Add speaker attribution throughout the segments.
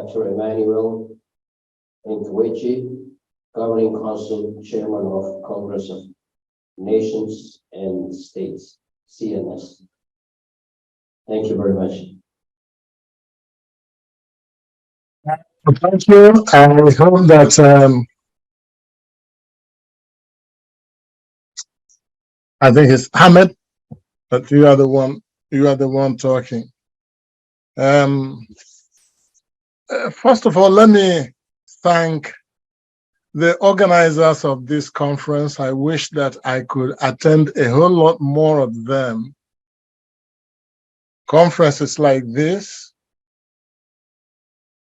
Speaker 1: Dr.Emmanuel Enekwechi, Governing Council Chairman of Congress of Nations and States, CNS. Thank you very much.
Speaker 2: Thank you. I hope that I think it's Ahmed, that you are the one talking. First of all, let me thank the organizers of this conference. I wish that I could attend a whole lot more of them. Conferences like this,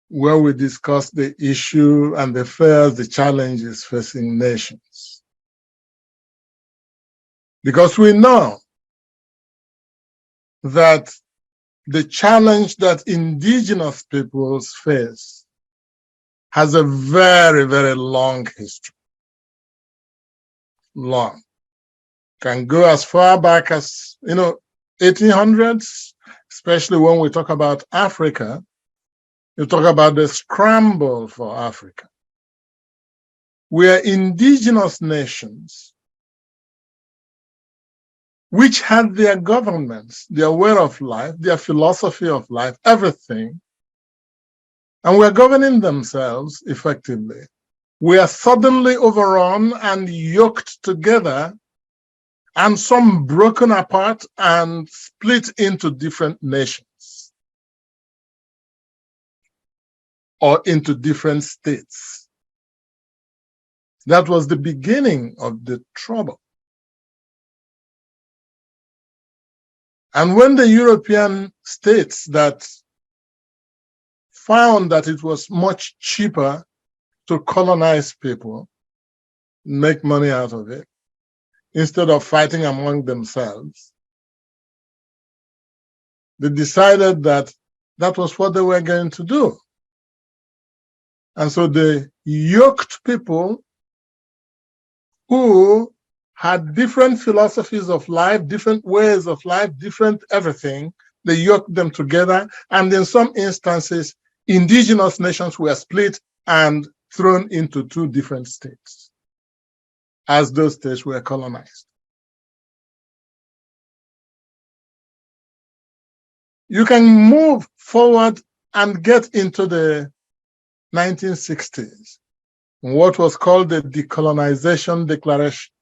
Speaker 2: where we discuss the issue and the fears, the challenges facing nations. Because we know that the challenge that indigenous peoples face has a very, very long history. Long. Can go as far back as, 1800s, especially when we talk about Africa. You talk about the scramble for Africa. We are indigenous nations which had their governments, their way of life, their philosophy of life, everything, and were governing themselves effectively. We are suddenly overrun and yoked together, and some broken apart and split into different nations or into different states. That was the beginning of the trouble. And when the European states that found that it was much cheaper to colonize people, make money out of it, instead of fighting among themselves, they decided that that was what they were going to do. And so they yoked people who had different philosophies of life, different ways of life, different everything. They yoked them together, and in some instances, indigenous nations were split and thrown into two different states as those states were colonized. You can move forward and get into the 1960s, what was called the Decolonization Declaration,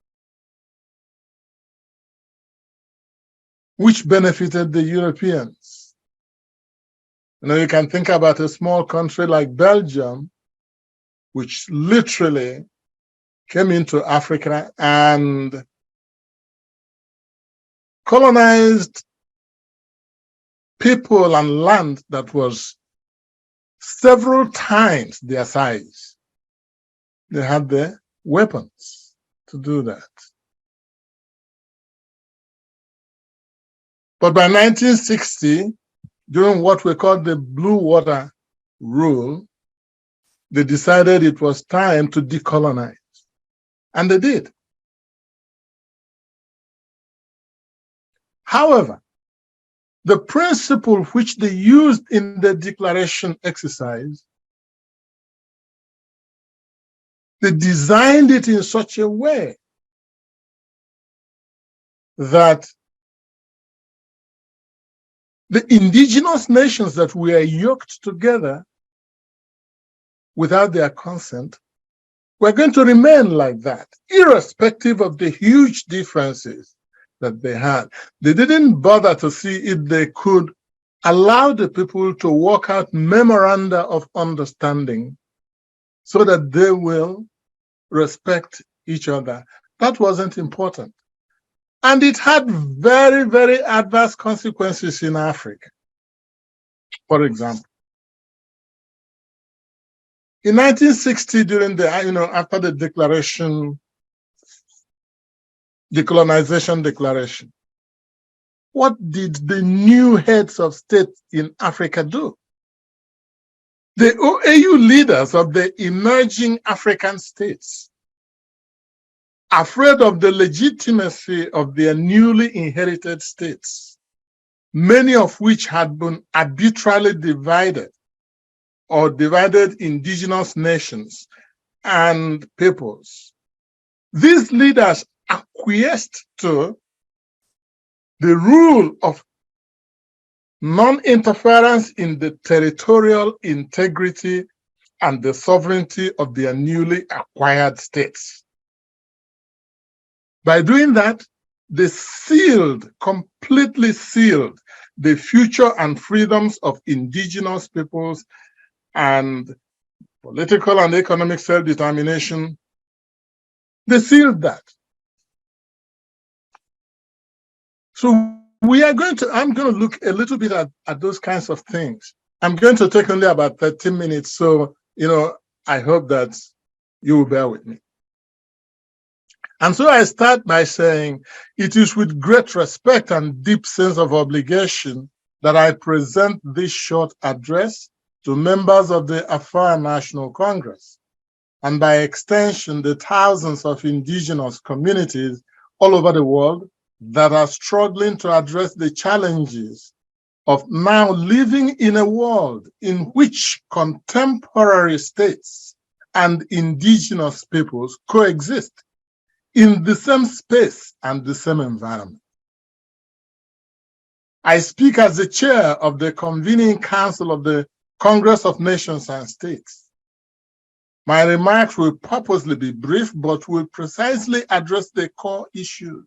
Speaker 2: which benefited the Europeans. You can think about a small country like Belgium, which literally came into Africa and colonized people and land that was several times their size. They had the weapons to do that. But by 1960, during what we call the Blue Water Rule, they decided it was time to decolonize. And they did. However, the principle which they used in the declaration exercise, they designed it in such a way that the indigenous nations that were yoked together without their consent were going to remain like that, irrespective of the huge differences that they had. They didn't bother to see if they could allow the people to work out memoranda of understanding so that they will respect each other. That wasn't important. And it had very, very adverse consequences in Africa. For example, in 1960, during the, after the decolonization declaration, what did the new heads of state in Africa do? The AU leaders of the emerging African states, afraid of the legitimacy of their newly inherited states, many of which had been arbitrarily divided or divided indigenous nations and peoples. These leaders acquiesced to the rule of non-interference in the territorial integrity and the sovereignty of their newly acquired states. By doing that, they completely sealed the future and freedoms of indigenous peoples and political and economic self-determination. They sealed that. So I'm going to look a little bit at those kinds of things. I'm going to take only about 13 minutes, so, I hope that you will bear with me. And so I start by saying, it is with great respect and deep sense of obligation that I present this short address to members of the Biafra National Congress, and by extension, the thousands of indigenous communities all over the world that are struggling to address the challenges of now living in a world in which contemporary states and indigenous peoples coexist in the same space and the same environment. I speak as the chair of the Convening Council of the Congress of Nations and States. My remarks will purposely be brief, but will precisely address the core issues.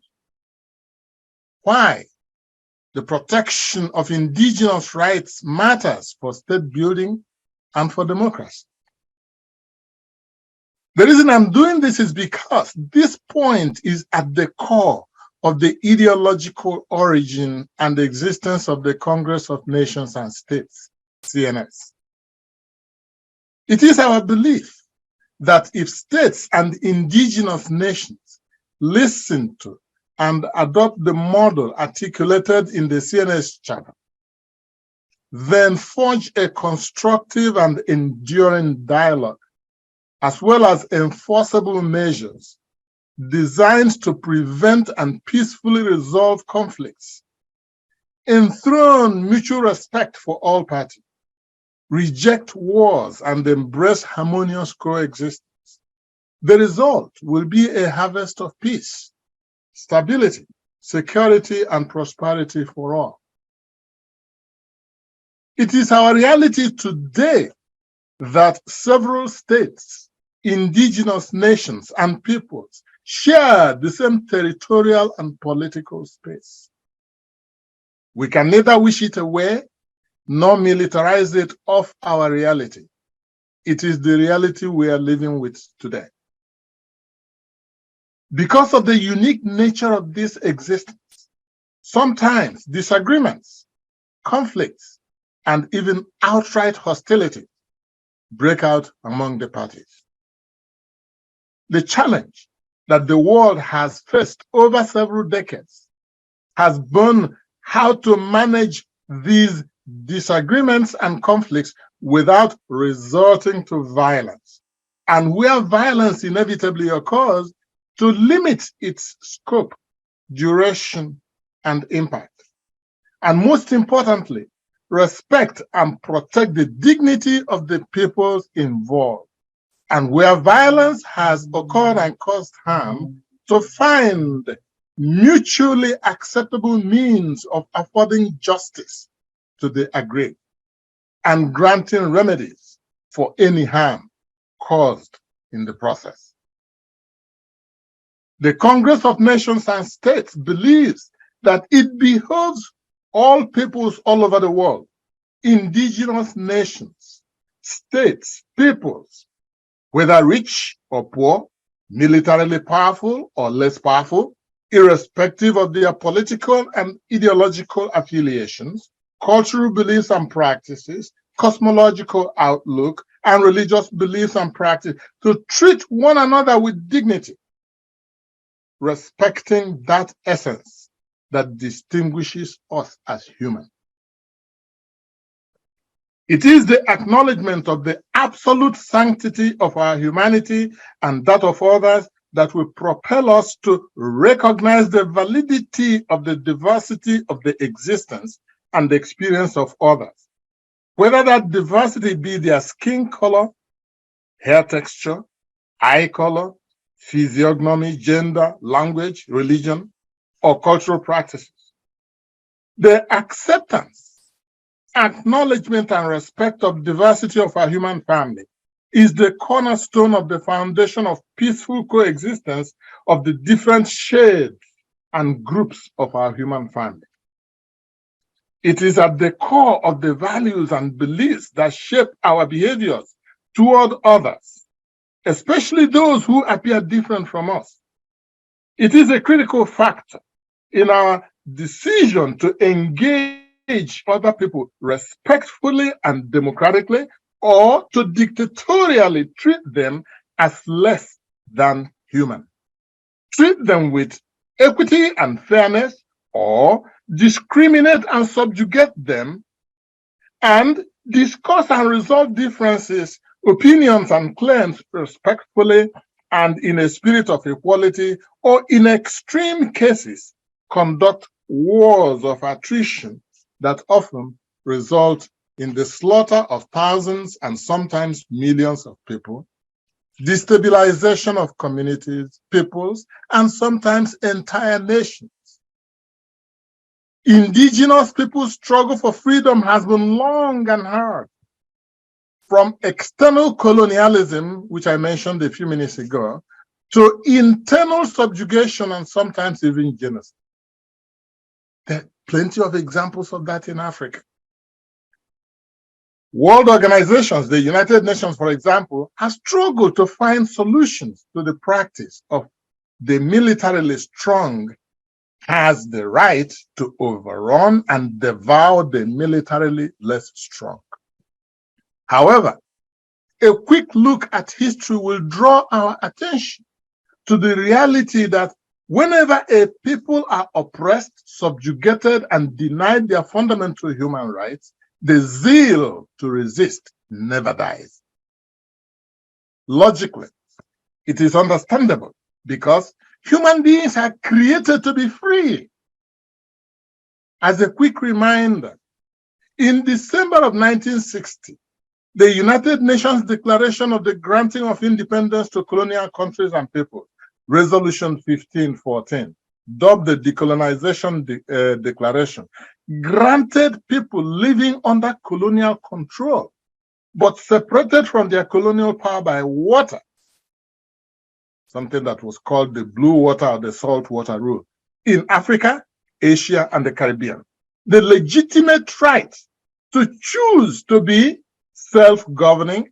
Speaker 2: Why the protection of indigenous rights matters for state building and for democracy. The reason I'm doing this is because this point is at the core of the ideological origin and the existence of the Congress of Nations and States, CNS. It is our belief that if states and indigenous nations listen to and adopt the model articulated in the CNS Charter, then forge a constructive and enduring dialogue, as well as enforceable measures designed to prevent and peacefully resolve conflicts, enthrone mutual respect for all parties, reject wars, and embrace harmonious coexistence, the result will be a harvest of peace, stability, security, and prosperity for all. It is our reality today that several states, indigenous nations, and peoples share the same territorial and political space. We can neither wish it away nor militarize it off our reality. It is the reality we are living with today. Because of the unique nature of this existence, sometimes disagreements, conflicts, and even outright hostility break out among the parties. The challenge that the world has faced over several decades has been how to manage these disagreements and conflicts without resorting to violence, and where violence inevitably occurs, to limit its scope, duration, and impact. And most importantly, respect and protect the dignity of the peoples involved. And where violence has occurred and caused harm, to find mutually acceptable means of affording justice to the aggrieved and granting remedies for any harm caused in the process. The Congress of Nations and States believes that it behoves all peoples all over the world, indigenous nations, states, peoples, whether rich or poor, militarily powerful or less powerful, irrespective of their political and ideological affiliations, cultural beliefs and practices, cosmological outlook, and religious beliefs and practice, to treat one another with dignity, respecting that essence that distinguishes us as human. It is the acknowledgement of the absolute sanctity of our humanity and that of others that will propel us to recognize the validity of the diversity of the existence and the experience of others, whether that diversity be their skin color, hair texture, eye color, physiognomy, gender, language, religion, or cultural practices. The acceptance, acknowledgement, and respect of diversity of our human family is the cornerstone of the foundation of peaceful coexistence of the different shades and groups of our human family. It is at the core of the values and beliefs that shape our behaviors toward others, especially those who appear different from us. It is a critical factor in our decision to engage other people respectfully and democratically, or to dictatorially treat them as less than human. Treat them with equity and fairness, or discriminate and subjugate them, and discuss and resolve differences, opinions, and claims respectfully and in a spirit of equality, or in extreme cases, conduct wars of attrition that often result in the slaughter of thousands and sometimes millions of people, destabilization of communities, peoples, and sometimes entire nations. Indigenous people's struggle for freedom has been long and hard. From external colonialism, which I mentioned a few minutes ago, to internal subjugation and sometimes even genocide. There are plenty of examples of that in Africa. World organizations, the United Nations, for example, have struggled to find solutions to the practice of the militarily strong has the right to overrun and devour the militarily less strong. However, a quick look at history will draw our attention to the reality that whenever a people are oppressed, subjugated, and denied their fundamental human rights, the zeal to resist never dies. Logically, it is understandable because human beings are created to be free. As a quick reminder, in December of 1960, the United Nations Declaration of the Granting of Independence to Colonial Countries and People, Resolution 1514, dubbed the Decolonization Declaration, granted people living under colonial control, but separated from their colonial power by water, something that was called the Blue Water or the Salt Water Rule, in Africa, Asia, and the Caribbean, the legitimate right to choose to be self-governing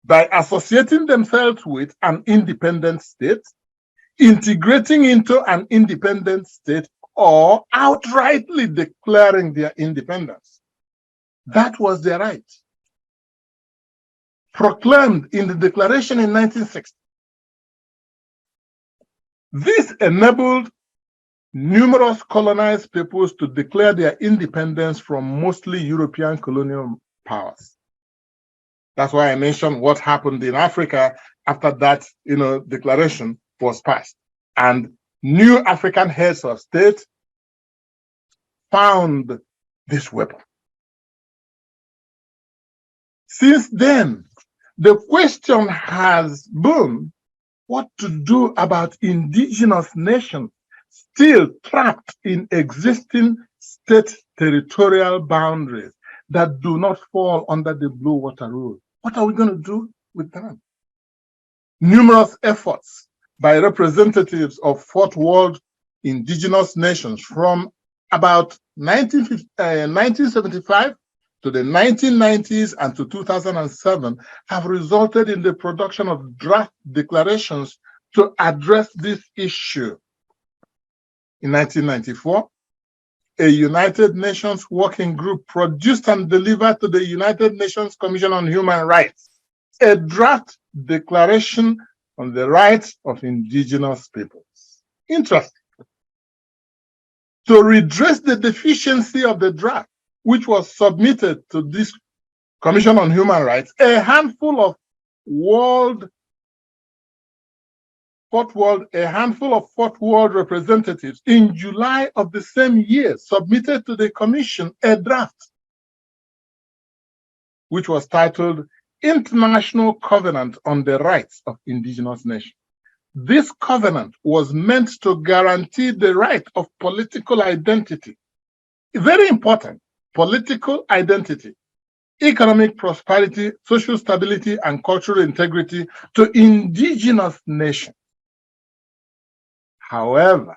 Speaker 2: by associating themselves with an independent state, integrating into an independent state, or outrightly declaring their independence. That was their right, proclaimed in the declaration in 1960. This enabled numerous colonized peoples to declare their independence from mostly European colonial powers. That's why I mentioned what happened in Africa after that, declaration was passed. And new African heads of state found this weapon. Since then, the question has been what to do about indigenous nations still trapped in existing state territorial boundaries that do not fall under the Blue Water Rule. What are we going to do with them? Numerous efforts by representatives of Fourth World indigenous nations from about 1975 to the 1990s and to 2007 have resulted in the production of draft declarations to address this issue. In 1994, a United Nations working group produced and delivered to the United Nations Commission on Human Rights a draft declaration on the rights of indigenous peoples. Interesting. To redress the deficiency of the draft, which was submitted to this Commission on Human Rights, a handful of Fourth World representatives in July of the same year submitted to the Commission a draft which was titled International Covenant on the Rights of Indigenous Nations. This covenant was meant to guarantee the right of political identity. Very important, political identity, economic prosperity, social stability, and cultural integrity to indigenous nations. However,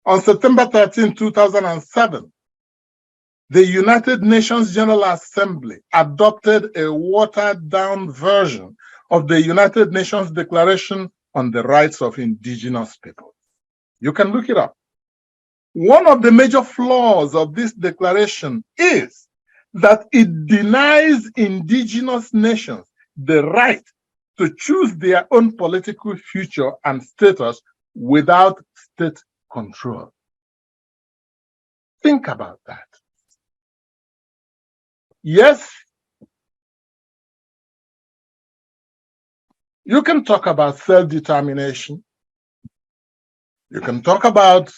Speaker 2: on September 13, 2007, the United Nations General Assembly adopted a watered-down version of the United Nations Declaration on the Rights of Indigenous People. You can look it up. One of the major flaws of this declaration is that it denies indigenous nations the right to choose their own political future and status without state control. Think about that. Yes, you can talk about self-determination. You can talk about,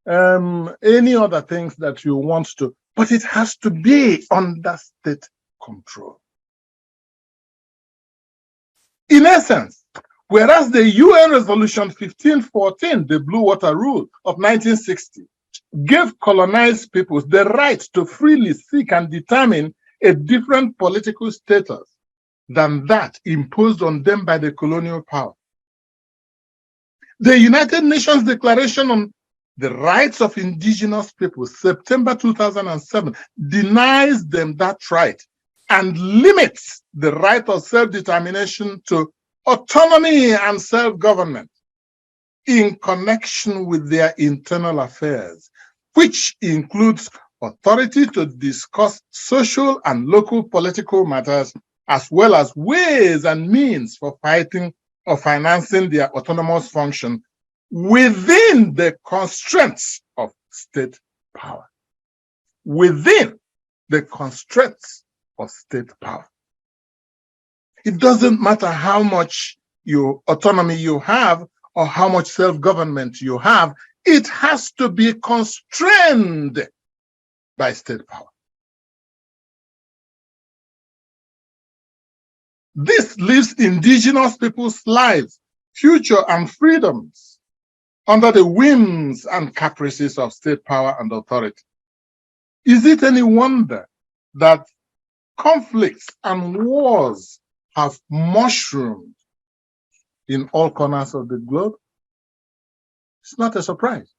Speaker 2: any other things that you want to, but it has to be under state control. In essence, whereas the UN Resolution 1514, the Blue Water Rule of 1960, gave colonized peoples the right to freely seek and determine a different political status than that imposed on them by the colonial power. The United Nations Declaration on the Rights of Indigenous Peoples, September 2007, denies them that right and limits the right of self-determination to autonomy and self-government in connection with their internal affairs, which includes authority to discuss social and local political matters, as well as ways and means for fighting or financing their autonomous function within the constraints of state power. Within the constraints of state power. It doesn't matter how much autonomy you have or how much self-government you have, it has to be constrained by state power. This leaves indigenous people's lives, future, and freedoms under the whims and caprices of state power and authority. Is it any wonder that conflicts and wars have mushroomed in all corners of the globe? It's not a surprise.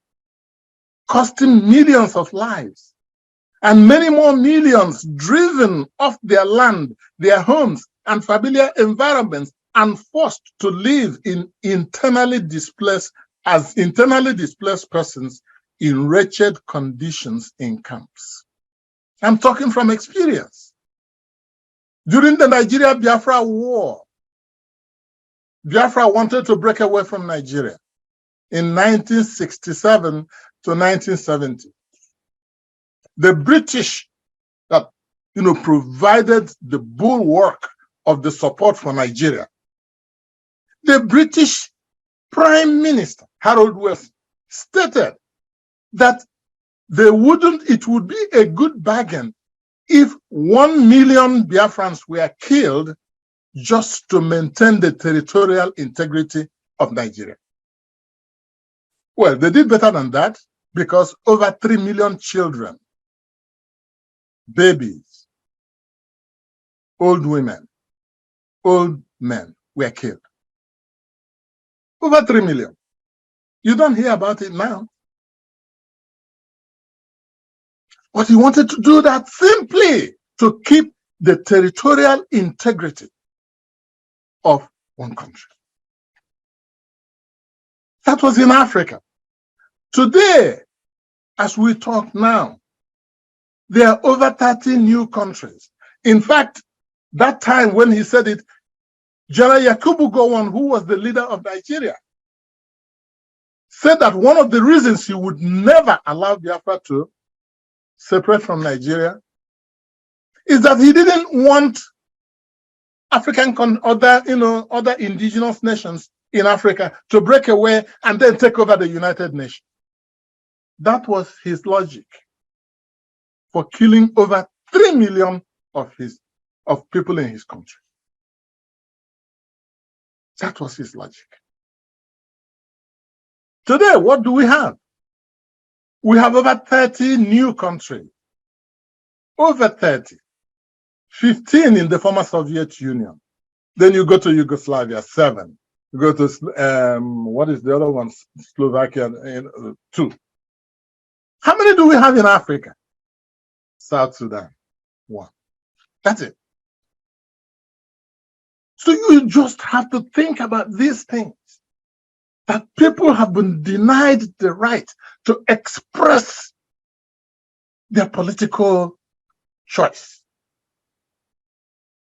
Speaker 2: Costing millions of lives and many more millions driven off their land, their homes, and familiar environments and forced to live in internally displaced persons in wretched conditions in camps. I'm talking from experience. During the Nigeria-Biafra War, Biafra wanted to break away from Nigeria in 1967 to 1970. The British that provided the bulwark of the support for Nigeria. The British Prime Minister, Harold Wilson, stated that it would be a good bargain if 1 million Biafrans were killed just to maintain the territorial integrity of Nigeria. Well, they did better than that because over 3 million children, babies, old women, old men were killed. Over 3 million. You don't hear about it now. But he wanted to do that simply to keep the territorial integrity of one country. That was in Africa. Today, as we talk now, there are over 30 new countries. In fact, that time when he said it, General Yakubu Gowon, who was the leader of Nigeria, said that one of the reasons he would never allow Biafra to separate from Nigeria is that he didn't want other indigenous nations in Africa to break away and then take over the United Nations. That was his logic for killing over 3 million of people in his country. That was his logic. Today, what do we have? We have over 30 new countries. Over 30. 15 in the former Soviet Union. Then you go to Yugoslavia, 7. You go to, what is the other one? Slovakia, 2. How many do we have in Africa? South Sudan, 1. That's it. So you just have to think about these things. That people have been denied the right to express their political choice.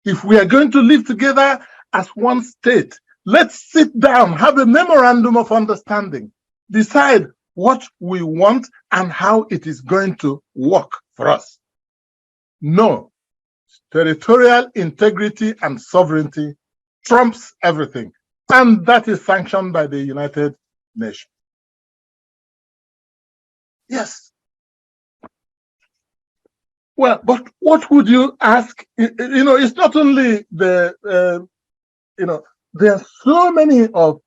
Speaker 2: If we are going to live together as one state, let's sit down, have a memorandum of understanding, decide what we want and how it is going to work for us. No, territorial integrity and sovereignty trumps everything. And that is sanctioned by the United Nations. Yes. Well, but what would you ask? You know, it's not only the, there are so many of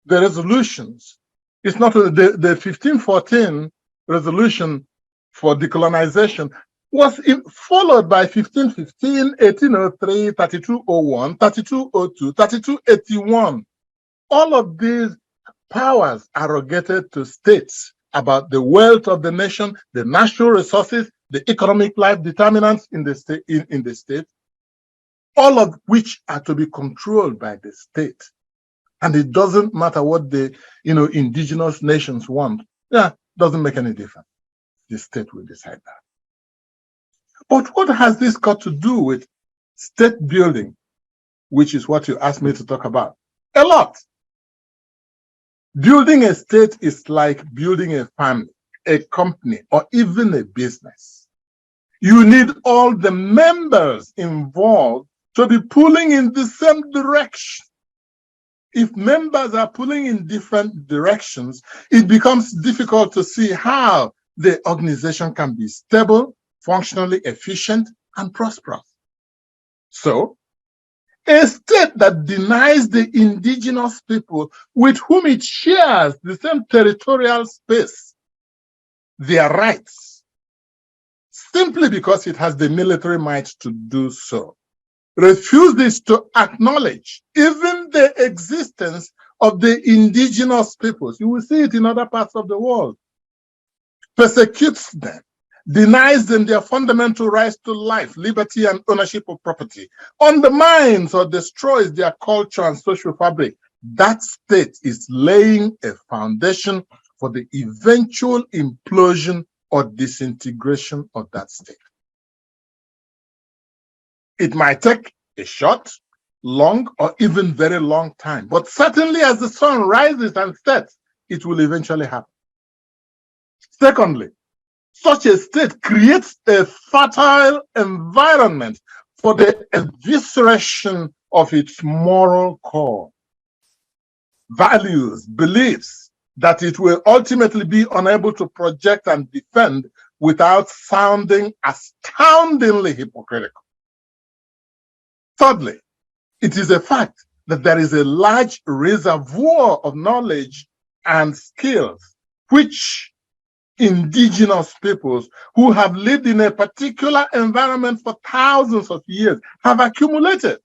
Speaker 2: the resolutions. It's not the 1514 resolution for decolonization was followed by 1515, 1803, 3201, 3202, 3281. All of these powers arrogated to states about the wealth of the nation, the natural resources, the economic life determinants in the state, all of which are to be controlled by the state. And it doesn't matter what the indigenous nations want. Yeah, doesn't make any difference. The state will decide that. But what has this got to do with state building, which is what you asked me to talk about? A lot. Building a state is like building a family, a company, or even a business. You need all the members involved to be pulling in the same direction. If members are pulling in different directions, it becomes difficult to see how the organization can be stable, functionally efficient, and prosperous. So, a state that denies the indigenous people with whom it shares the same territorial space their rights, simply because it has the military might to do so, refuses to acknowledge even the existence of the indigenous peoples. You will see it in other parts of the world. Persecutes them, denies them their fundamental rights to life, liberty, and ownership of property, undermines or destroys their culture and social fabric. That state is laying a foundation for the eventual implosion or disintegration of that state. It might take a short, long, or even very long time, but certainly as the sun rises and sets, it will eventually happen. Secondly, such a state creates a fertile environment for the evisceration of its moral core, values, beliefs that it will ultimately be unable to project and defend without sounding astoundingly hypocritical. Thirdly, it is a fact that there is a large reservoir of knowledge and skills which indigenous peoples who have lived in a particular environment for thousands of years have accumulated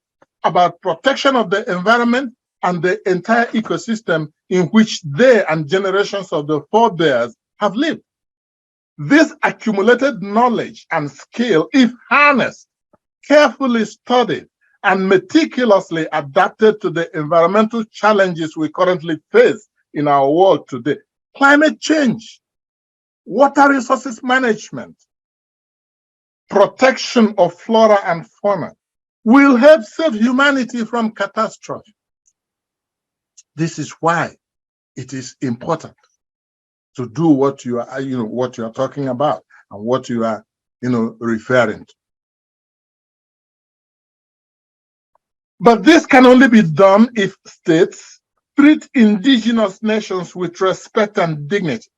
Speaker 2: about protection of the environment and the entire ecosystem in which they and generations of the forebears have lived. This accumulated knowledge and skill, if harnessed, carefully studied, and meticulously adapted to the environmental challenges we currently face in our world today, climate change, water resources management, protection of flora and fauna, will help save humanity from catastrophe. This is why it is important to do what you are talking about and what you are, referring to. But this can only be done if states treat indigenous nations with respect and dignity,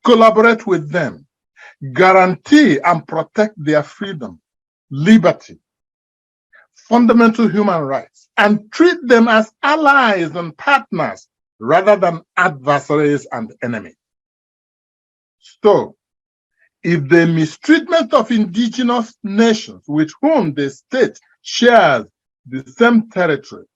Speaker 2: collaborate with them, guarantee and protect their freedom, liberty, fundamental human rights, and treat them as allies and partners rather than adversaries and enemies. So, if the mistreatment of indigenous nations with whom the state shares the same territory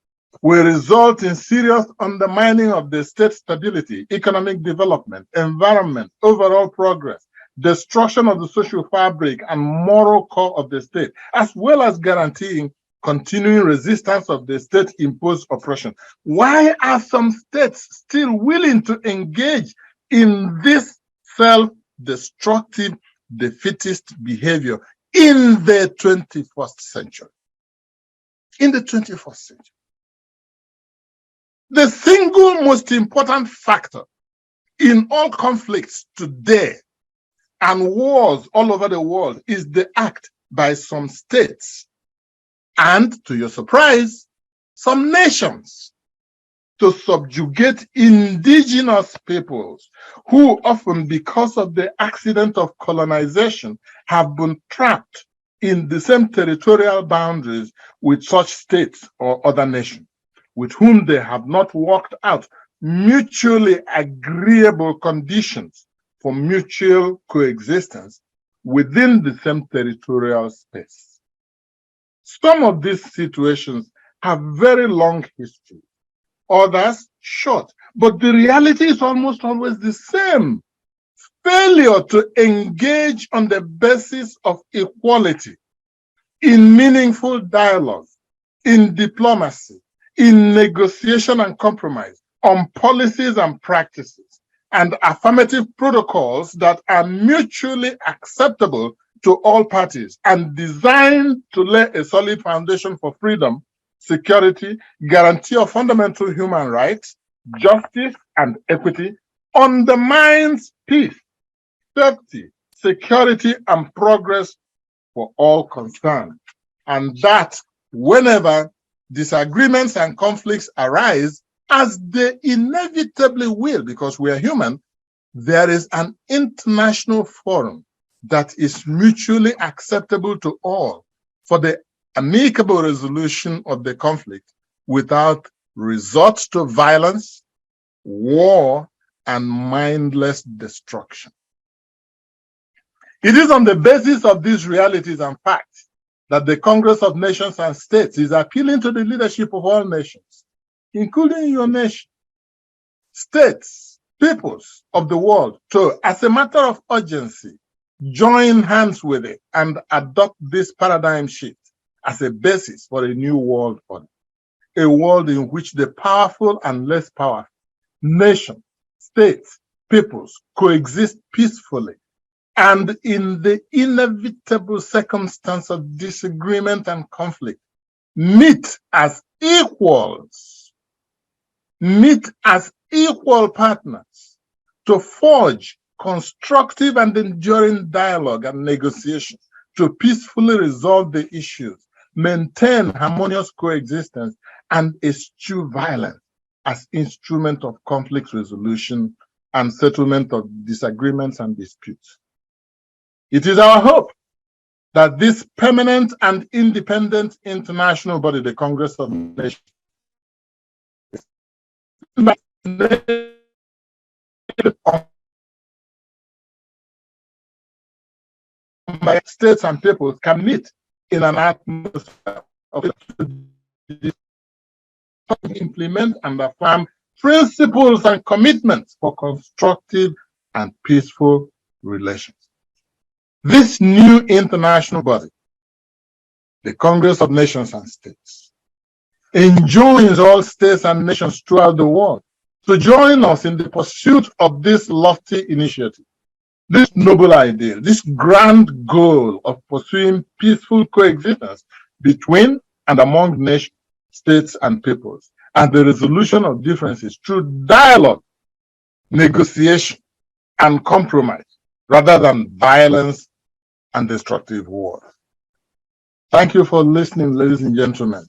Speaker 2: will result in serious undermining of the state's stability, economic development, environment, overall progress, destruction of the social fabric and moral core of the state, as well as guaranteeing continuing resistance of the state-imposed oppression. Why are some states still willing to engage in this self-destructive, defeatist behavior in the 21st century? In the 21st century. The single most important factor in all conflicts today and wars all over the world is the act by some states and, to your surprise, some nations to subjugate indigenous peoples who often, because of the accident of colonization, have been trapped in the same territorial boundaries with such states or other nations, with whom they have not worked out mutually agreeable conditions for mutual coexistence within the same territorial space. Some of these situations have very long history, others short, but the reality is almost always the same. Failure to engage on the basis of equality in meaningful dialogue, in diplomacy, in negotiation and compromise, on policies and practices, and affirmative protocols that are mutually acceptable to all parties and designed to lay a solid foundation for freedom, security, guarantee of fundamental human rights, justice, and equity, undermines peace, safety, security, and progress for all concerned. And that whenever disagreements and conflicts arise, as they inevitably will, because we are human, there is an international forum that is mutually acceptable to all for the amicable resolution of the conflict without resort to violence, war, and mindless destruction. It is on the basis of these realities and facts that the Congress of Nations and States is appealing to the leadership of all nations, including your nation, states, peoples of the world, to, as a matter of urgency, join hands with it and adopt this paradigm shift as a basis for a new world order, a world in which the powerful and less powerful, nations, states, peoples coexist peacefully, and in the inevitable circumstance of disagreement and conflict, meet as equals, meet as equal partners to forge constructive and enduring dialogue and negotiation to peacefully resolve the issues, maintain harmonious coexistence, and eschew violence as instrument of conflict resolution and settlement of disagreements and disputes. It is our hope that this permanent and independent international body, the Congress of Nations, by states and peoples can meet in an atmosphere of implement and affirm principles and commitments for constructive and peaceful relations. This new international body, the Congress of Nations and States, enjoins all states and nations throughout the world to join us in the pursuit of this lofty initiative, this noble ideal, this grand goal of pursuing peaceful coexistence between and among nations, states, and peoples, and the resolution of differences through dialogue, negotiation, and compromise, rather than violence and destructive war. Thank you for listening, ladies and gentlemen.